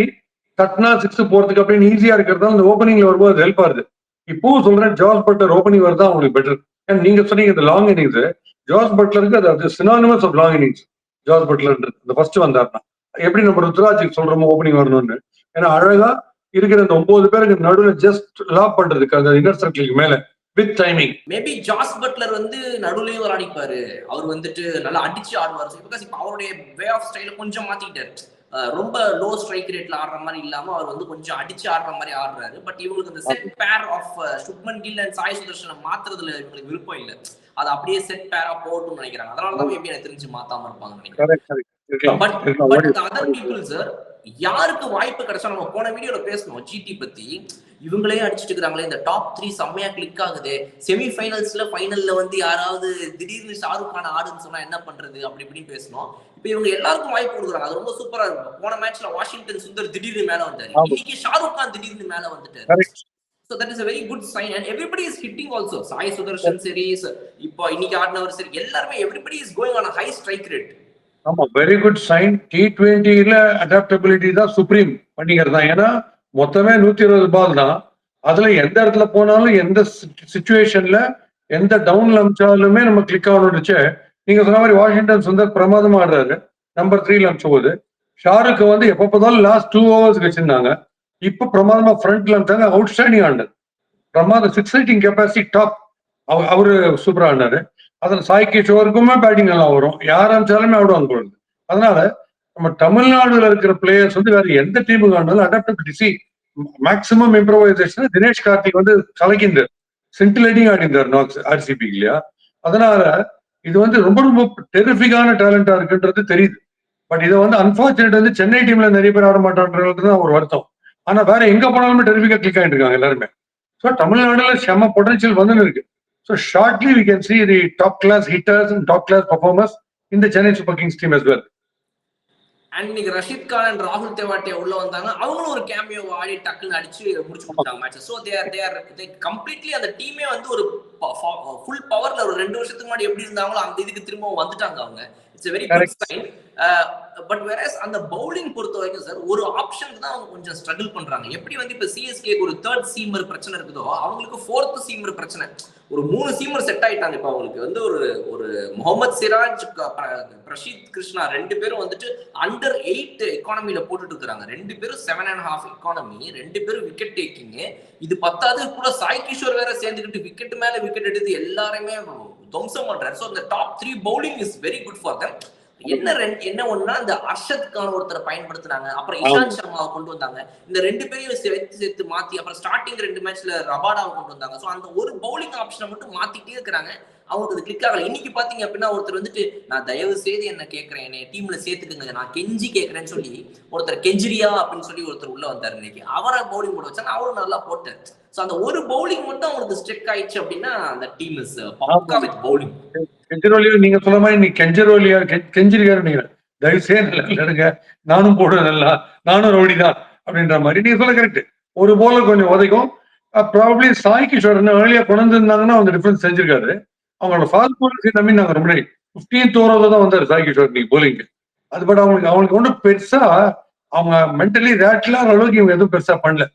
தட்னா 6 போறதுக்கு அப்படின்னு ஈஸியா இருக்கிறதா அந்த ஓப்பனிங்ல வரும்போது அது ஹெல்ப் ஆகுது. இப்போ சொல்றேன், ஜாஸ் பட்லர் ஓப்பனிங் வருதா அவங்களுக்கு பெட்டர். ஏன்னா நீங்க சொன்னீங்க இந்த லாங் இன்னிங்ஸ், ஜாஸ் பட்லருக்கு அது synonymous of long innings. Jos Buttler இந்த ஃபர்ஸ்ட் வந்தாருன்னா எப்படி நம்ம ருத்ராஜுக்கு சொல்றோமோ ஓப்பனிங் வரணும்னு. ஏன்னா அழகா இருக்கிற அந்த 9 பேருக்கு நடுவில் ஜஸ்ட் லாப் பண்றதுக்கு அந்த இன்னர் சர்க்கிளுக்கு மேல with timing. Maybe Jos Buttler வந்து நடுவுலயும் ஒரு அடிப்பாரு. அவர் வந்துட்டு நல்லா அடிச்சு ஆடுவார். பிகாஸ் இப்ப அவருடைய வே ஆஃப் ஸ்டைல கொஞ்சம் மாத்திக்கிட்டாரு. ரொம்ப லோ ஸ்ட்ரைக் ரேட்ல ஆடுற மாதிரி இல்லாம அவர் வந்து கொஞ்சம் அடிச்சு ஆடுற மாதிரி ஆடுறாரு. பட் இவங்களுக்கு இந்த set pair of Shubman Gill and Sai சுதர்ஷனை மாத்துறதுல இவங்களுக்கு விருப்பம் இல்லை. அது அப்படியே செட் பேரா போகட்டும்னு நினைக்கிறாங்க. அதனாலதான் மேபி எனக்கு தெரிஞ்சு மாத்தாம இருப்பாங்க நினைக்கிறேன். பட் அதர் பீப்புள் சார், யாருக்கு வாய்ப்பு கிடைச்சா, நம்ம போன வீடியோல பேசணும் ஜிடி பத்தி, இவங்களே அடிச்சுட்டு இருக்காங்களே, இந்த டாப் 3 செம்மையா கிளிக் ஆகுது. செமி ஃபைனல்ஸ்ல ஃபைனல்ல வந்து யாராவது திடீர்னு ஷாருக் கான் ஆடுன்னு சொன்னா என்ன பண்றது அப்படி இப்படின்னு பேசணும். இப்ப இவங்க எல்லாருக்கும் வாய்ப்பு கொடுக்குறாங்க. அது ரொம்ப சூப்பரா இருக்கும். போன மேட்ச்ல வாஷிங்டன் சுந்தர் திடீர்னு மேல வந்தாரு. இன்னைக்கு ஷாருக் கான் திடீர்னு மேல வந்துட்டாரு. So that is a very good sign and everybody is hitting also. Sai Sudarshan சரி, இப்போ இன்னைக்கு ஆடினவர் சரி, எல்லாருமே everybody is going on a high strike rate. ஆமா, வெரி குட் சைன். T20ல அடாப்டபிலிட்டி தான் சுப்ரீம் பண்ணிக்கிறது தான். ஏன்னா மொத்தமே 120 பால் தான். அதுல எந்த இடத்துல போனாலும் எந்த சுச்சுவேஷன்ல எந்த டவுன்ல அமிச்சாலுமே நம்ம கிளிக் ஆகணும்னுச்சு. நீங்க சொன்ன மாதிரி வாஷிங்டன் சுந்தர் பிரமாதமா ஆடுறாரு. நம்பர் 3ல அமிச்ச போது ஷாருக்கு வந்து எப்ப பார்த்தாலும் லாஸ்ட் 2 ஹவர்ஸ் வச்சிருந்தாங்க. இப்ப பிரமாதமா ஃப்ரண்ட்ல அமிச்சாங்க. அவுட் ஸ்டாண்டிங் ஆண்டர் பிரமாதம் 6 ஹிட்டிங் கெப்பாசிட்டி டாப். அவரு சூப்பரா ஆடினாரு. அதுல சாய் கிஷோருக்குமே பேட்டிங் நல்லா வரும். யார் அமிச்சாலுமே ஆடுவாங்க போகுது. அதனால நம்ம தமிழ்நாடுல இருக்கிற பிளேயர்ஸ் வந்து வேற எந்த டீமுக்கு ஆனாலும் adaptability C maximum improvisation Dinesh Karthik வந்து கலக்கின்றார். சென்டிலேட்டிங் ஆடிந்தார் நாக்ஸ் ஆர்சிபி இல்லையா. அதனால இது வந்து ரொம்ப ரொம்ப டெரிஃபிக்கான டேலண்டா இருக்குன்றது தெரியுது. பட் இதை வந்து அன்பார்ச்சுனேட் வந்து சென்னை டீம்ல நிறைய பேர் ஆட மாட்டான்றது தான் ஒரு வருத்தம். ஆனா வேற எங்க போனாலுமே டெரிஃபிக்கா கிளிக் ஆகிட்டு இருக்காங்க எல்லாருமே. ஸோ தமிழ்நாடுல செம்ம பொட்டன்ஷியல் வந்து இருக்கு. So shortly we can see the top class hitters and top class performers இந்த Chennai Super Kings team as well. And இன்னைக்கு ரஷீத் கான் அண்ட் ராகுல் தெவாட்டியா உள்ள வந்தாங்க. அவங்களும் ஒரு கேமியோ ஆடி டக்குன்னு அடிச்சு முடிச்சு கொடுத்தாங்க மேட்ச். ஸோ தே கம்ப்ளீட்லி அந்த டீமே வந்து ஒரு ஃபுல் பவர்ல ஒரு 2 வருஷத்துக்கு முன்னாடி எப்படி இருந்தாங்களோ அந்த இதுக்கு திரும்ப வந்துட்டாங்க அவங்க. It's very good sign. But whereas அந்த பவுலிங் பொறுத்த வரைக்கும் சார் ஒரு ஆப்ஷனுக்கு தான் அவங்க கொஞ்சம் ஸ்ட்ரகிள் பண்றாங்க. எப்படி வந்து இப்ப சிஎஸ்கே ஒரு 3rd சீமர் பிரச்சனை இருக்குதோ அவங்களுக்கு 4th சீமர் பிரச்சனை. ஒரு 3 சீமர் செட் ஆயிட்டாங்க. இப்ப அவங்களுக்கு வந்து ஒரு முகமது சிராஜ், பிரஷித் கிருஷ்ணா 2 பேரும் வந்துட்டு அண்டர் 8 எக்கானமில போட்டுட்டு இருக்காங்க. 2 பேரும் 7.5 எக்கானமி, 2 பேரும் விக்கெட் டேக்கிங். இது பத்தாவது கூட சாய் கிஷோர் வேற சேர்ந்துக்கிட்டு விக்கெட் மேல விக்கெட் எடுத்து எல்லாருமே துவம்சம் பண்றாரு. ஸோ இந்த top 3 bowling is very good for them. என்ன ஒண்ணுனா இந்த அர்ஷத் கான் ஒருத்தரை பயன்படுத்தினாங்க. அப்புறம் இஷாந்த் சர்மாவை கொண்டு வந்தாங்க. இந்த 2 பேரையும் சேர்த்து மாத்தி அப்புறம் ஸ்டார்டிங் 2 மேட்ச்ல ரபாடாவை கொண்டு வந்தாங்க. ஸோ அந்த ஒரு பவுலிங் ஆப்ஷனை மட்டும் மாத்திட்டே இருக்கிறாங்க. அவங்களுக்கு அது கிளிக் ஆகல. இன்னைக்கு பாத்தீங்க அப்படின்னா ஒருத்தர் வந்துட்டு நான் தயவு செய்து என்ன கேட்கிறேன், என்னை டீம்ல சேர்த்துக்குங்க, நான் கெஞ்சி கேட்கிறேன்னு சொல்லி ஒருத்தர் கெஞ்சிரியா அப்படின்னு சொல்லி ஒருத்தர் உள்ள வந்தாரு இன்னைக்கு. அவரை பவுலிங் போட வச்சாங்க. அவரும் நல்லா போட்டார். ஸோ அந்த ஒரு பவுலிங் மட்டும் அவங்களுக்கு ஸ்ட்ரெக் ஆயிடுச்சு அப்படின்னா அந்த டீம் இஸ் பக்கா வித் பவுலிங். கெஞ்சரோலியா நீங்க சொல்ல மாதிரி நீ கெஞ்சரோலியா கெஞ்சிரிக்காரு நீங்க தயவு செய்ய நானும் போடுவேன் நல்லா, நானும் ரவுடி தான் அப்படின்ற மாதிரி நீங்க சொல்ல கரெக்ட். ஒரு போல கொஞ்சம் உதைக்கும். ப்ராபப்ளி சாய் கிஷோர் ஏர்லியா கொண்டு இருந்தாங்கன்னா அவங்க டிஃபரன்ஸ் செஞ்சிருக்காரு. அவங்களோட ஃபாஸ்ட் போலர்ஸ் நம்பி நாங்க ரொம்ப 15th ஓவரோட தான் வந்தாரு சாய் கிஷோர் நீங்க போலிங். அது பட் அவங்களுக்கு ஒன்றும் பெருசா அவங்க மென்டலி ரேட்ல அளவுக்கு இவங்க எதுவும் பெருசா பண்ணல.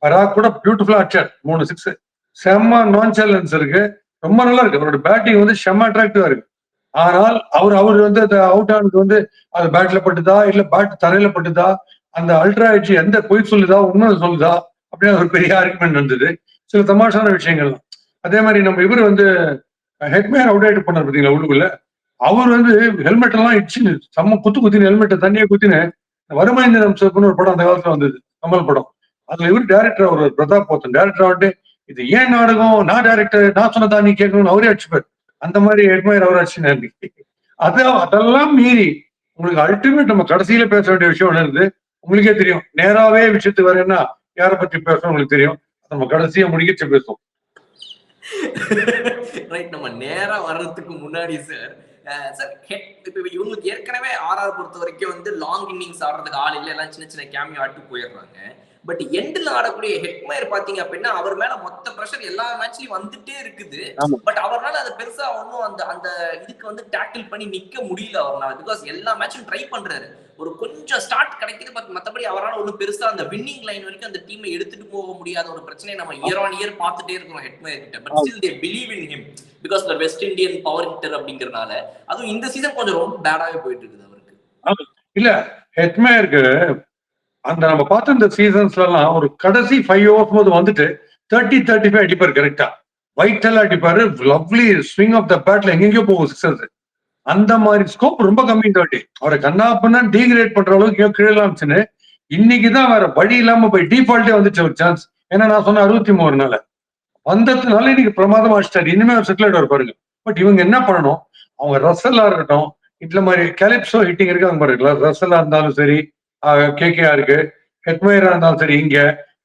பராக் கூட பியூட்டிஃபுல்லா அடிச்சார் 3 6. செம்ம நான் சேலன்ஸ் இருக்கு. ரொம்ப நல்லா இருக்கு. அவரோட பேட்டிங் வந்து செம்ம அட்ராக்டிவா இருக்கு. ஆனால் அவர் வந்து அந்த அவுட் ஆனது வந்து அது பேட்ல பட்டுதா இல்ல பேட் தரையில பட்டுதா, அந்த அல்ட்ரா எட்ஜ் எந்த பொய் சொல்லுதா உண்மை சொல்லுதா அப்படின்னு ஒரு பெரிய ஆர்குமெண்ட் வந்தது. சில தமாஷான விஷயங்கள்லாம். அதே மாதிரி நம்ம இவர் வந்து ஹெட்மேயர் அவுட் ஆயிட்டு பண்ணார் பார்த்தீங்களா உள்ளுக்குள்ள. அவர் வந்து ஹெல்மெட் எல்லாம் இடிச்சுன்னு செம்ம குத்தின ஹெல்மெட்டை தண்ணியை குத்தின்னு வறுமைந்திரம் சிறப்புன்னு ஒரு படம் அந்த காலத்துல வந்தது, கமல் படம். அதுல இவர் டேரக்டர் அவர் பிரதாப் போத்தன் டேரக்டர் வந்துட்டு இது ஏன் நாடகம், நான் டேரக்டர், நான் சொன்னதா நீ கேட்கணும்னு அவரே அடிச்சுப்பார். அந்த மாதிரி ஹெட்மேயர் அவர் அடிச்சுனாரு. அதெல்லாம் மீறி உங்களுக்கு அல்டிமேட் நம்ம கடைசியில பேச வேண்டிய விஷயம் ஒண்ணு இருந்து உங்களுக்கே தெரியும். நேராவே விஷயத்துக்கு வரேன்னா யாரை பத்தி பேசணும் உங்களுக்கு தெரியும். நம்ம கடைசியா முடிக்கச்சு பேசுவோம். ரைட். நம்ம நேரா வர்றதுக்கு முன்னாடி சார் இவங்களுக்கு ஏற்கனவே ஆர்ஆர் பொறுத்த வரைக்கும் வந்து லாங் இன்னிங்ஸ் ஆடுறதுக்கு ஆள் இல்லை, எல்லாம் சின்ன சின்ன கேமியோ ஆட்டு போயிடுறாங்க. பட் எண்ட்ல ஆடக்கூடிய ஹெட்மயர் பாத்தீங்க அப்படின்னா அவர் மேல மொத்த பிரஷர் எல்லா மேட்ச்லயும் வந்துட்டே இருக்குது. பட் அவரால் அதை பெருசா ஒன்னும் அந்த இதுக்கு வந்து டேக்கிள் பண்ணி நிக்க முடியல அவரால். பிகாஸ் எல்லா மேட்சும் ட்ரை பண்றாரு. ஒரு கொஞ்சம் ஸ்டார்ட் கிடைக்குது. பட் மற்றபடி அவரால் ஒன்றும் பெருசா அந்த வின்னிங் லைன் வரைக்கும் அந்த டீமை எடுத்துட்டு போக முடியாத ஒரு பிரச்சனையை நம்ம இயர் ஆன் இயர் பார்த்துட்டே இருக்கிறோம் ஹெட்மயர் கிட்ட. But still they believe in him because west Indian power hitter அப்படிங்கறதுனால. அதுவும் இந்த சீசன் கொஞ்சம் ரொம்ப பேடாவே போயிட்டு இருக்குது அவருக்கு. இல்ல ஹெட்மயருக்கு அந்த நம்ம பார்த்த இந்த சீசன்ஸ்ல எல்லாம் ஒரு கடைசி 5 ஓவர்ஸ் போது வந்துட்டு 30-35 அடிப்பாரு கரெக்டா. வைட்டலா அடிப்பாரு. லவ்லி ஸ்விங் ஆஃப் த பேட்ல எங்கெங்கயோ போகும் சிக்ஸர்ஸ். அந்த மாதிரி ஸ்கோப் ரொம்ப கம்மி இந்த வாட்டி. அவரை கண்ணாப்பண்ணா டீகிரேட் பண்ற அளவுக்கு கீழே இன்னைக்குதான் வேற வழி இல்லாம போய் டிஃபால்ட்டே வந்துச்சு ஒரு சான்ஸ். ஏன்னா நான் சொன்ன 63 வந்ததுனால இன்னைக்கு பிரமாதம் ஆடிச்சாரு. இனிமே அவர் செட்டில் ஆயிடுவார் பாருங்க. பட் இவங்க என்ன பண்ணணும், அவங்க ரசல்லா இருக்கட்டும், இதுல மாதிரி கேலிப்ஸோ ஹிட்டிங் இருக்காங்க பாருங்களா, ரசல்லா இருந்தாலும் சரி, கேகேஆர் இருக்கு, ஹெட்மயரா இருந்தாலும் சரி, இங்க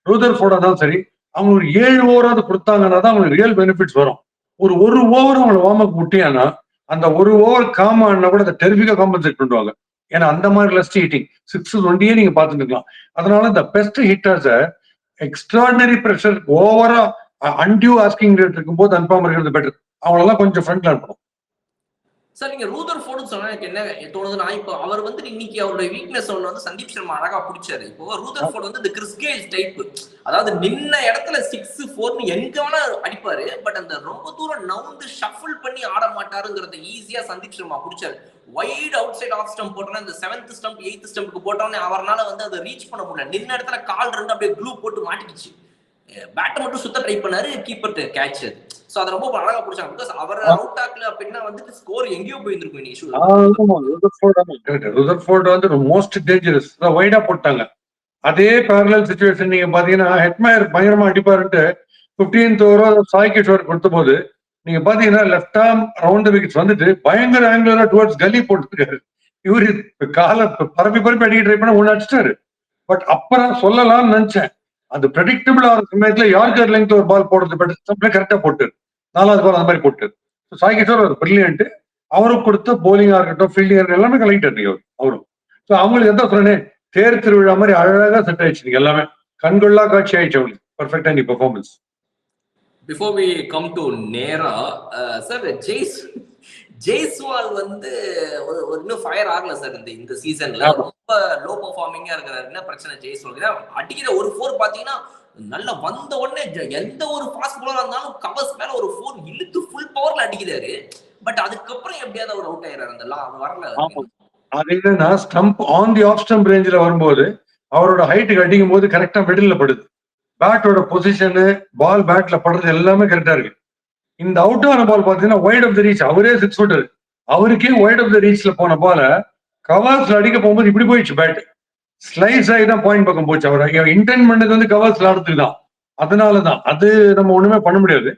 ரூதர்ஃபோர்டா இருந்தாலும் சரி, அவங்க ஒரு 7 ஓவராவது கொடுத்தாங்கன்னா தான் அவங்களுக்கு ரியல் பெனிஃபிட்ஸ் வரும். ஒரு ஓவர் அவங்களை வார்ம் அப் விட்டியானா அந்த ஒரு ஓவர் காம் ஆனா கூட அதை டெரிஃபிக்கா காம்பன்சேட் பண்ணுவாங்க. ஏன்னா அந்த மாதிரி லெஸ்ட் ஹிட்டிங் 620 நீங்க பாத்துக்கலாம். அதனால இந்த பெஸ்ட் ஹிட்டர்ஸை எக்ஸ்ட்ராடினரி ப்ரெஷர் ஓவரா அன்டியூ ஆஸ்கிங் ரேட் இருக்கும்போது அனுப்பாம இருக்கிறது பெட்டர். அவங்களெல்லாம் கொஞ்சம் ஃப்ரண்ட்ல அனுப்பணும். சார் நீங்க ரூதர் ஃபோர்டுன்னு சொன்னா எனக்கு என்ன தோணுதுன்னா, இப்போ அவர் வந்து இன்னைக்கு அவருடைய வீக்னஸ் ஒன்று வந்து சந்தீப் சர்மா அழகா பிடிச்சாரு. இப்போ ரூதர் ஃபோர்டு வந்து இந்த கிறிஸ் கேல் டைப், அதாவது நின்ன இடத்துல 6-4ன்னு எங்க வேணா அடிப்பாரு. பட் அந்த ரொம்ப தூரம் நவுந்து ஷஃபிள் பண்ணி ஆட மாட்டாருங்கிறத ஈஸியா சந்தீப் சர்மா பிடிச்சாரு. Wide outside off stump போட்டோன்னா இந்த 7th ஸ்டம்ப் 8th ஸ்டம்ப்க்கு போட்டோன்னே அவரால் வந்து அதை ரீச் பண்ண முடியல. நின்ன இடத்துல கால் ரெண்டு அப்படியே க்ளூ போட்டு மாட்டிக்கிச்சு. பேட்டை மட்டும் சுத்த ட்ரை பண்ணாரு, கீப்பர் கேட்ச் அது. சோ அத ரொம்ப அழகா பிடிச்சாங்க. பிகாஸ் அவர் அவுட் ஆக்கல அப்படின்னா வந்துட்டு ஸ்கோர் எங்கேயோ போயிருந்திருக்கும் இன்னைக்கு. ருதர்ஃபோர்ட் வந்து மோஸ்ட் டேஞ்சரஸ், வைடா போட்டாங்க. அதே பேரலல் சிச்சுவேஷன் நீங்க பாத்தீங்கன்னா ஹெட்மயர் பயங்கரமா அடிப்பாருன்ட்டு 15th ஓவர் சாய் கிஷோர் கொடுத்த போது நீங்க பாத்தீங்கன்னா லெஃப்ட் ஆர்ம் ரவுண்ட் விக்கெட்ஸ் வந்துட்டு பயங்கர ஆங்குலரா டுவர்ட்ஸ் கலி போட்டுருக்காரு. இவரு கால பரப்பி பரப்பி அடிக்க ட்ரை பண்ண ஒண்ணு அடிச்சிட்டாரு. பட் அப்புறம் சொல்லலாம்னு நினைச்சேன், அது ப்ரெடிக்டபிள் ஆகிற சமயத்துல யார்கர் லெங்த் ஒரு பால் போடுறது பட் கரெக்டா போட்டு 4வது பால் அந்த மாதிரி போட்டு சாய் கிஷோர் ஒரு பிரில்லியன்ட். அவருக்கு கொடுத்த போலிங்கா இருக்கட்டும் ஃபீல்டிங் எல்லாமே கலெக்டர் அவரும். ஸோ அவங்களுக்கு எந்த சொன்னேன், தேர் திருவிழா மாதிரி அழகா செட் ஆயிடுச்சு எல்லாமே. கண்கொள்ளா காட்சி ஆயிடுச்சு அவங்களுக்கு பர்ஃபெக்டா நீ performance. Before we come to நேரா சார், ஜெய்ஸ்வால் வந்து ஒரு இன்னும் ஃபயர் ஆகல சார் இந்த சீசன்ல. ரொம்ப லோ பெர்ஃபார்மிங்கா இருக்கிறாரு. என்ன பிரச்சனை ஜெய்ஸ்வால்? அடிக்கிற ஒரு 4 பாத்தீங்கன்னா நல்லா வந்த உடனே எந்த ஒரு ஃபாஸ்ட் பாலரா இருந்தாலும் கவர்ஸ் மேல ஒரு 4 இழுத்து ஃபுல் பவர்ல அடிக்கிறாரு. பட் அதுக்கப்புறம் எப்படியாவது அவர் அவுட் ஆயிடுறாரு. அந்த அது வரல. அது என்னன்னா stump on the of stump ரேஞ்சில் வரும்போது அவரோட ஹைட்டுக்கு அடிக்கும் போது கரெக்டா மிடில் படுது. பேட்டோட பொசிஷனு பால் பேட்ல படுறது எல்லாமே கரெக்டா இருக்கு. இந்த அவுட் ஆன பால் பாத்தீங்கன்னா வைட் ஆஃப் த ரீச், அவரே 6 ஃபுட்டர், அவருக்கே வைட் ஆஃப் த ரீச்ல போன பால கவர்ஸ்ல அடிக்க போகும்போது இப்படி போயிடுச்சு பேட். ஸ்லைஸ் ஆகி தான் பாயிண்ட் பக்கம் போச்சு. அவர் இன்டென்ட் பண்ணது வந்து கவர்ஸ்ல ஆடுறதுக்கு தான். அதனாலதான் அது நம்ம ஒண்ணுமே பண்ண முடியாது.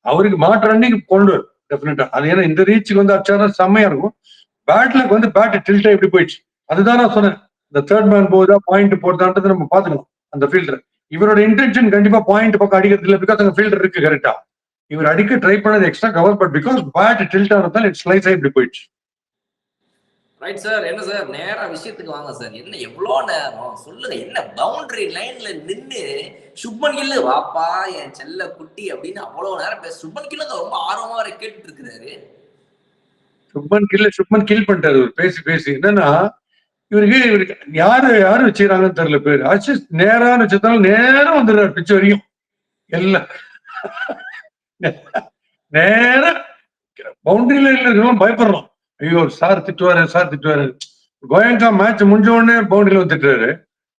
அவருக்கு மாற்று ரன்னிங் கொண்டு டெஃபினட்டா. அது ஏன்னா இந்த ரீச்சுக்கு வந்து அச்சாரா செம்மையா இருக்கும். பேட்ல வந்து பேட் டில்ட்டா எப்படி போயிடுச்சு. அதுதான் நான் சொன்னேன், இந்த தேர்ட் மேன் போகுதா பாயிண்ட் போடுதான்றது நம்ம பாத்துக்கணும். அந்த ஃபீல்டர் இவரோட இன்டென்ஷன் கண்டிப்பா பாயிண்ட் பக்கம் அடிக்கிறது இல்லை. பிகாஸ் அங்க ஃபீல்டர் இருக்கு கரெக்டா. இவர் அடிக்க ட்ரை பண்ணது extra cover, but because bat tilt ஆனதால் இட் ஸ்லைஸ் ஆகி இப்படி போயிடுச்சு. Right sir. என்ன சார், நேரா விஷயத்துக்கு வாங்க சார். என்ன எவ்வளவு நேரம் சொல்லுங்க. என்ன பவுண்டரி லைன்ல நின்னு சுப்மன் கில் வாப்பா என் செல்ல குட்டி அப்படின்னு அவ்வளவு நேரம் பேச சுப்மன் கில் ரொம்ப ஆர்வமா வர கேட்டுட்டு இருக்கிறாரு. சுப்மன் கில் பண்ணிட்டாரு பேசி பேசி. என்னன்னா இவருக்கு யாரு வச்சுக்கிறாங்கன்னு தெரியல பேரு. ஆசிஸ் நேரான்னு வச்சதாலும் நேரம் வந்துடுறாரு பிச்சு வரையும். எல்லாம் நேரம் பவுண்டரி லைன்ல இருக்கணும் பயப்படுறோம். ஐயோ சார் திட்டுவாரு. கோயங்கா மேட்ச் முடிஞ்ச உடனே பவுண்டரியில திட்டுறாரு.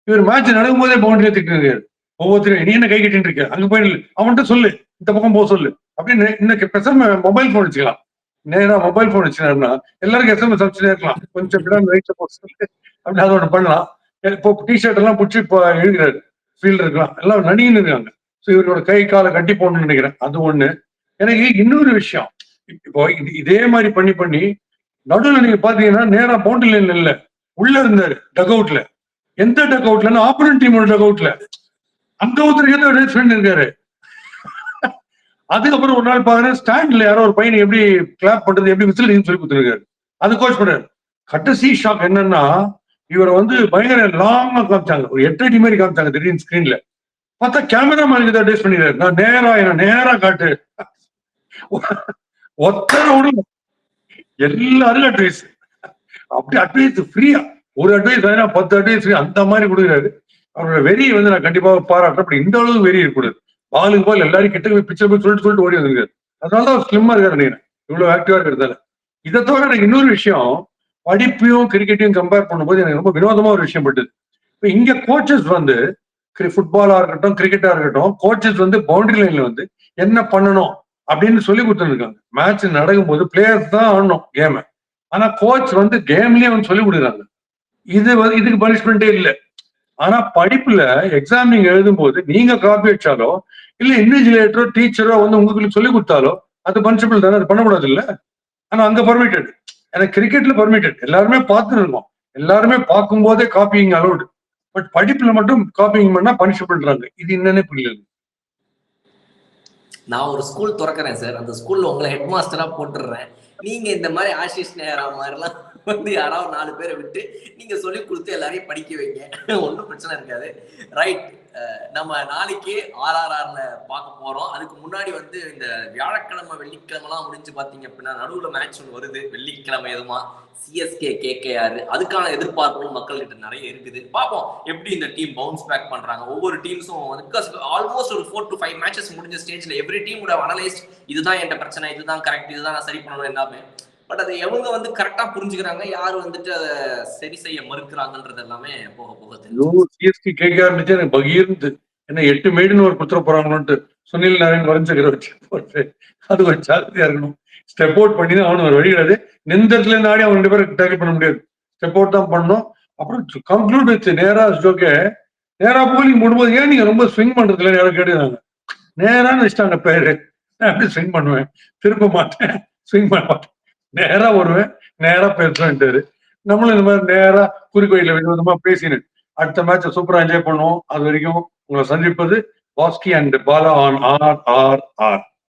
இவர் மேட்ச் நடக்கும் போதே பவுண்டரியில திட்டுறாரு. ஒவ்வொருத்தரும் நீ என்ன கை கட்டிட்டு இருக்க, அங்க போய் அவன்கிட்ட சொல்லு, இந்த பக்கம் போக சொல்லு அப்படின்னு. இன்னைக்கு பெசம் மொபைல் போன் வச்சுக்கலாம். நேரா மொபைல் போன் வச்சுனா எல்லாருக்கும் எஸ்எம்எஸ் அனுப்பிச்சுட்டே இருக்கலாம். கொஞ்சம் ரைட்ல போக சொல்லு அப்படின்னு அதை ஒன்று பண்ணலாம். இப்போ டிஷர்ட் எல்லாம் பிடிச்சி இப்போ எழுதுறாரு ஃபீல்டர் இருக்கலாம், எல்லாம் நடிகன்னு இருக்காங்க. ஸோ இவரோட கை காலை கட்டி போடணும்னு நினைக்கிறேன். அது ஒண்ணு. எனக்கு இன்னொரு விஷயம், இப்போ இதே மாதிரி பண்ணி நடுவில் நீங்க பாத்தீங்கன்னா நேரா பவுண்டரி லைன்ல இல்ல, உள்ள இருந்தாரு டக் அவுட்ல. எந்த டக் அவுட்ல? ஆப்போனன்ட் டீமோட டக் அவுட்ல. அங்க ஒருத்தருக்கு ரேஸ் பண்ணி இருக்காரு. அதுக்கப்புறம் ஒரு நாள் பாக்குறேன் ஸ்டாண்ட்ல யாரோ ஒரு பையனை எப்படி கிளாப் பண்றது, எப்படி விசில் சொல்லி கொடுத்துருக்காரு. அது கோச் பண்ணாரு. கடைசி ஷாக் என்னன்னா இவரை வந்து பயங்கர லாங்கா காமிச்சாங்க, ஒரு 8 அடி மாதிரி காமிச்சாங்க திடீர்னு ஸ்கிரீன்ல. பார்த்தா கேமராமேனுக்கு தான் அட்வைஸ் பண்ணிடுறாரு, நான் நேரா காட்டு ஒத்தனை விடும் எல்லாரும் அட்வைஸ். அப்படி அட்வைஸ் ஃப்ரீயா, ஒரு அட்வைஸ் வேணா 10 அட்வைஸ் ஃப்ரீ, அந்த மாதிரி கொடுக்குறாரு. அவரோட வெறி வந்து நான் கண்டிப்பா பாராட்டுறேன். அப்படி இந்த அளவுக்கு வெறி இருக்கக்கூடாது. பாலுக்கு பால் எல்லாரும் கிட்ட போய் பிச்சை போய் சொல்லிட்டு ஓடி வந்துருக்காரு. அதனாலதான் அவர் ஸ்லிம்மா இருக்காரு நினைக்கிறேன், இவ்வளவு ஆக்டிவா இருக்கிறதால. இதை தவிர எனக்கு இன்னொரு விஷயம், படிப்பையும் கிரிக்கெட்டையும் கம்பேர் பண்ணும்போது எனக்கு ரொம்ப வினோதமா ஒரு விஷயம் பட்டுது. இப்ப இங்க கோச்சஸ் வந்து ஃபுட்பாலா இருக்கட்டும் கிரிக்கெட்டா இருக்கட்டும், கோச்சஸ் வந்து பவுண்டரி லைன்ல வந்து என்ன பண்ணணும் அப்படின்னு சொல்லி கொடுத்துருக்காங்க. மேட்ச் நடக்கும் போது பிளேயர்ஸ் தான் ஆடணும் கேம. ஆனா கோச் வந்து கேம்லயே வந்து சொல்லி கொடுக்குறாங்க. இதுக்கு பனிஷ்மெண்டே இல்லை. ஆனா படிப்புல எக்ஸாம் நீங்க எழுதும் போது நீங்க காப்பி வச்சாலோ இல்ல இன்விஜிலேட்டரோ டீச்சரோ வந்து உங்களுக்கு சொல்லி கொடுத்தாலோ அது பனிஷபிள் தானே, அது பண்ணக்கூடாது இல்ல. ஆனா அங்க பர்மிட்டட். எனக்கு கிரிக்கெட்ல பர்மிட்டட், எல்லாருமே பார்த்துட்டு இருக்கோம், எல்லாருமே பார்க்கும் போதே காப்பிங் அலௌடு. பட் படிப்புல மட்டும் காப்பிங் பண்ணா பனிஷபிள்ன்றாங்க. இது என்னன்னே புரியல. நான் ஒரு ஸ்கூல் திறக்கிறேன் சார், அந்த ஸ்கூல்ல உங்களை ஹெட் மாஸ்டரா போட்டுடுறேன். நீங்க இந்த மாதிரி ஆஷிஷ் நேரா மாதிரிலாம் வந்து யாராவது 4 பேரை விட்டு நீங்க சொல்லி கொடுத்து எல்லாரையும் படிக்க வைங்க, ஒன்றும் பிரச்சனை இருக்காது. ரைட். நம்ம நாளைக்கே RRRல பார்க்க போறோம். அதுக்கு முன்னாடி வந்து இந்த வியாழக்கிழமை வெள்ளிக்கிழமைலாம் முடிஞ்சு பார்த்தீங்க அப்படின்னா நடுவுல மேட்ச் ஒன்று வருது வெள்ளிக்கிழமை எதுமா CSK KKR. அதுக்கான எதிர்பார்ப்பும் மக்கள் கிட்ட நிறைய இருக்குது. பார்ப்போம் எப்படி இந்த டீம் பவுன்ஸ் பேக் பண்றாங்க. ஒவ்வொரு டீம்ஸும் ஆல்மோஸ்ட் ஒரு 4 to 5 மேட்சஸ் முடிஞ்ச ஸ்டேஜ்ல every team would have analyzed இதுதான் என் பிரச்சனை, இதுதான் கரெக்ட், இதுதான் நான் சரி பண்ணணும் எல்லாமே. பட் அதை எவங்க வந்து கரெக்டா புரிஞ்சுக்கிறாங்க, யாரு வந்துட்டு அதை சரி செய்ய மறுக்கிறாங்கன்றது எல்லாமே போக போக தெரியும். சிஎஸ்கே கேகேஆர் இருந்துச்சு எனக்கு பகீர்ந்து என்ன 8 மெய்டுன்னு ஒரு குத்துற போறாங்களோன்ட்டு சுனில் நாராயண் வரைஞ்சுக்கிற வச்சு அது கொஞ்சம் ஜாஸ்தியா இருக்கணும். ஸ்டெப் அவுட் பண்ணி தான் அவனு ஒரு வழி கிடையாது. நெந்தத்துல இருந்து ஆடி அவன் 2 பேரும் டேக்கிள் பண்ண முடியாது. ஸ்டெப் அவுட் தான் பண்ணணும். அப்புறம் கன்க்ளூட் வச்சு நேரா ஜோக்கே நேரா போலிங் போடும்போது ஏன் நீங்க ரொம்ப ஸ்விங் பண்றதுல யாரும் கேட்டுறாங்க. நேரான்னு வச்சுட்டாங்க பேரு. நான் எப்படி ஸ்விங் பண்ணுவேன், திருப்ப மாட்டேன், ஸ்விங் பண்ண மாட்டேன், நேரா வருவேன், நேரா பேசுவேன்ட்டாரு. நம்மளும் இந்த மாதிரி நேரா குறுக்கோயில விதவிதமா பேசினேன். அடுத்த மேட்சை சூப்பரா என்ஜாய் பண்ணுவோம். அது வரைக்கும் உங்களை சந்திப்பது Bhaski and Bala on RRR.